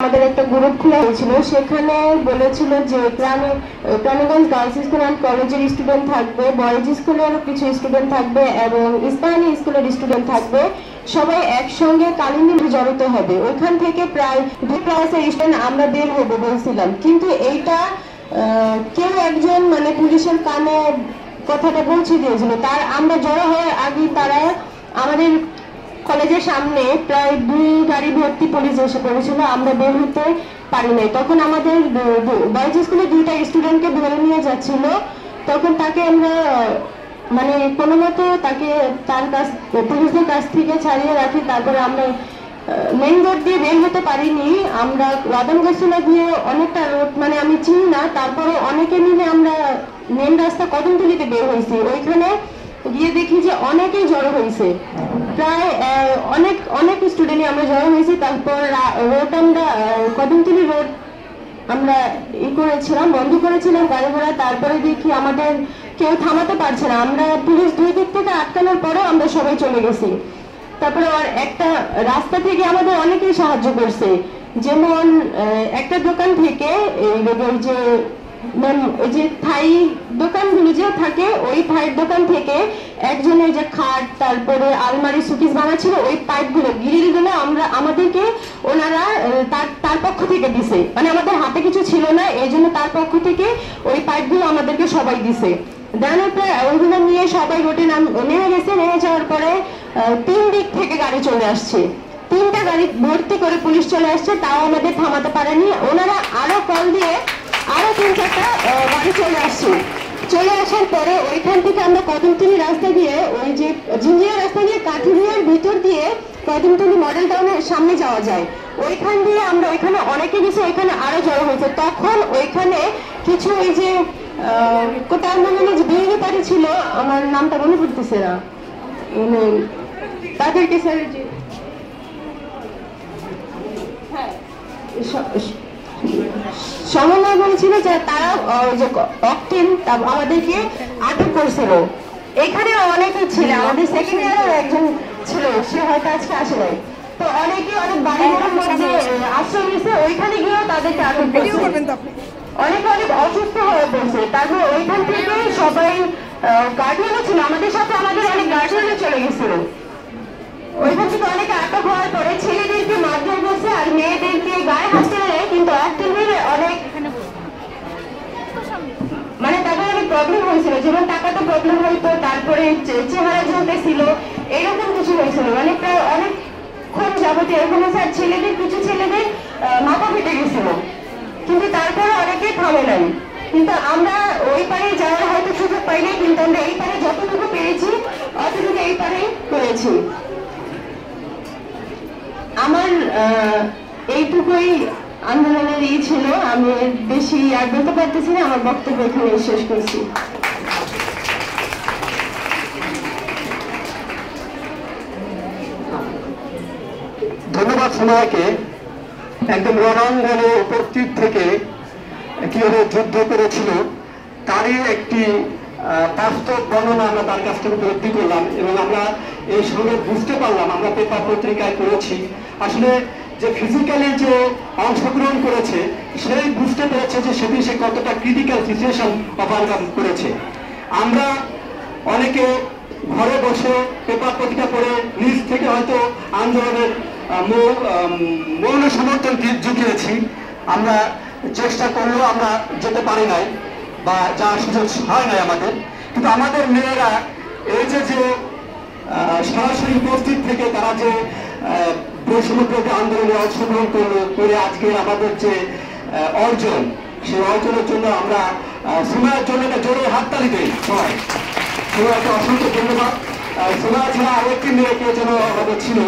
আমাদের একটা গ্রুপ খোলা হয়েছিল, সেখানে বলেছিল যে প্রাণীগঞ্জ গার্লস স্কুল অ্যান্ড কলেজের স্টুডেন্ট থাকবে, বয়েজ স্কুলের কিছু স্টুডেন্ট থাকবে এবং ইস্পাহানি স্কুলের স্টুডেন্ট থাকবে। সবাই একসঙ্গে কালিন্দী জড়িত হবে। ওইখান থেকে প্রায় 2 ক্লাসের স্টুডেন্ট আমরা বের হবো বলছিলাম, কিন্তু এইটা কেউ একজন মানে পুলিশের কানে কথাটা পৌঁছে দিয়েছিল। তার আমরা জড়ো হওয়ার আগে তারা আমাদের কলেজের সামনে প্রায় 2 গাড়ি ভর্তি পুলিশ এসে পড়েছিল, আমরা বের হতে পারি নাই। তখন আমাদের বয়েজ স্কুলে 2টা স্টুডেন্টকে ধরে নিয়ে যাচ্ছিল। তখন তাকে আমরা মানে কোনো মতো তাকে পুলিশদের কাছ থেকে ছাড়িয়ে রাখি। তারপরে আমরা মেইন রোড দিয়ে বের হতে পারিনি। আমরা রাধানগোসলা দিয়ে অনেকটা রোড মানে আমি চিনি না, তারপরে অনেকে মিলে আমরা মেইন রাস্তা কদমতলিতে বের হয়েছি। ওইখানে গিয়ে দেখি যে অনেকেই জড়ো হয়েছে, প্রায় অনেক স্টুডেন্টই আমরা জড়ো হয়েছি। তারপর রোড আমরা কদমতলি রোড আমরা করেছিলাম, বন্ধ করেছিলাম গাড়ি ঘোড়া। তারপরে দেখি আমাদের কেউ থামাতে পারছে না। আমরা পুলিশ 2 দিক থেকে আটকানোর পরেও আমরা সবাই চলে গেছি। তারপরে একটা রাস্তা থেকে আমাদের অনেকেই সাহায্য করছে, যেমন একটা দোকান থেকে ওই যে থাই দোকানগুলো যে থাকে, ওই থাইয়ের দোকান থেকে একজনের যে খাট তারপরে আলমারি সুকেস বানাচ্ছিল, ওই পাইপগুলো গ্রিলগুলো আমাদেরকে ওনারা তার পক্ষ থেকে দিছে। মানে আমাদের হাতে কিছু ছিল না, এই জন্য তার পক্ষ থেকে ওই পাইপগুলো আমাদেরকে সবাই দিছে। দেওয়ার পরে ওইগুলো নিয়ে সবাই রোডে নেমে গেছে। নেমে যাওয়ার পরে 3 দিক থেকে গাড়ি চলে আসছে, 3টা গাড়ি ভর্তি করে পুলিশ চলে আসছে, তাও আমাদের থামাতে পারেনি। ওনারা আরো কল দিয়ে আরো 3-4টা গাড়ি চলে আসার পরে ওইখান থেকে আমরা কদমতলি রাস্তা দিয়ে ওই যে জিঞ্জিরা রাস্তা দিয়ে কাঠুরিয়ার ভিতর দিয়ে কদমতলি মডেল টাউনের সামনে যাওয়া যায়। ওইখান দিয়ে আমরা ওইখানে অনেকে গেছে, ওইখানে আরো জড়ো হয়েছে। তখন ওইখানে কিছু ওই যে কোথাও মানে যে বিয়ে পার্টি ছিল, আমার নামটা মনে পড়তেছে না, মানে তাদেরকে স্যার যে হ্যাঁ সমন্বয় বলেছিল যে তারা অকটেন আমাদেরকে আটক করছিল। এখানে অনেকে ছিল, আমাদের সেকেন্ড ইয়ারের একজন ছিল, সে হয়তো আজকে আসে নাই। তো অনেকে অনেক বাড়িঘরের মধ্যে আশ্রয় নিয়েছে, ওইখানে গিয়েও তাদেরকে আটক করছে। অনেকে অনেক অসুস্থ হয়ে পড়ছে। তারপর ওইখান থেকে সবাই গার্ডিয়ানও ছিল আমাদের সাথে, আমাদের অনেক গার্ডিয়ানও চলে গেছিল। ওইখান থেকে অনেকে আটক হওয়ার পরে ছেলেদেরকে মারধর করছে আর মেয়েদেরকে গায়ে হাত তুলে, কিন্তু একটা মেয়ে অনেক মানে তাদের অনেক প্রবলেম হয়েছিল, যেমন টাকাতে প্রবলেম হইতো, তারপরে চেহারা ঝলতেছিল, এরকম কিছু হয়েছিল। মানে প্রায় অনেকক্ষণ যাবতীয় এরকম স্যার কিছু ছেলেদের মাথা ফেটে গেছিল, কিন্তু তারপরে অনেকে থামে নাই। কিন্তু আমরা ওই পারে যাওয়ার হয়তো সুযোগ পাইনি, কিন্তু আমরা এই পারে যতটুকু পেরেছি অতটুকু এই পারে করেছি। আমার এইটুকুই আন্দোলনের ছিল, আমি বেশি আর বলতে পারতেছি না। আমার বক্তব্য এখানে শেষ করছি। ধন্যবাদ সোনাকে। একদম রণাঙ্গনে উপস্থিত থেকে কিভাবে যুদ্ধ করেছিল তারই একটি বাস্তব বর্ণনা আমরা তার কাছ থেকে উপলব্ধি করলাম, এবং আমরা এই সঙ্গে বুঝতে পারলাম, আমরা পেপার পত্রিকায় করেছি আসলে যে ফিজিক্যালি যে অংশগ্রহণ করেছে সেই বুঝতে পেরেছে যে সেদিন সে কতটা ক্রিটিক্যাল সিচুয়েশন ওভারকাম করেছে। আমরা অনেকে ঘরে বসে পেপার পত্রিকা পড়ে নিজ থেকে হয়তো আন্দোলনের মৌন সমর্থন জুগিয়েছি, আমরা চেষ্টা করলেও আমরা যেতে পারি নাই বা যাওয়ার সুযোগ হয় নাই আমাদের। কিন্তু আমাদের মেয়েরা এই যে সরাসরি উপস্থিত থেকে তারা যে বৈষম্যবিরোধী আন্দোলনে অংশগ্রহণ করে আজকে আমাদের যে অর্জন, সেই অর্জনের জন্য আমরা সুমায়ের জন্য একটা জোরে হাততালি দিই সবাই। সুমায়কে অসংখ্য ধন্যবাদ। সুমায় ছাড়া আরেকটি মেয়েকে যেন আমাদের ছিল।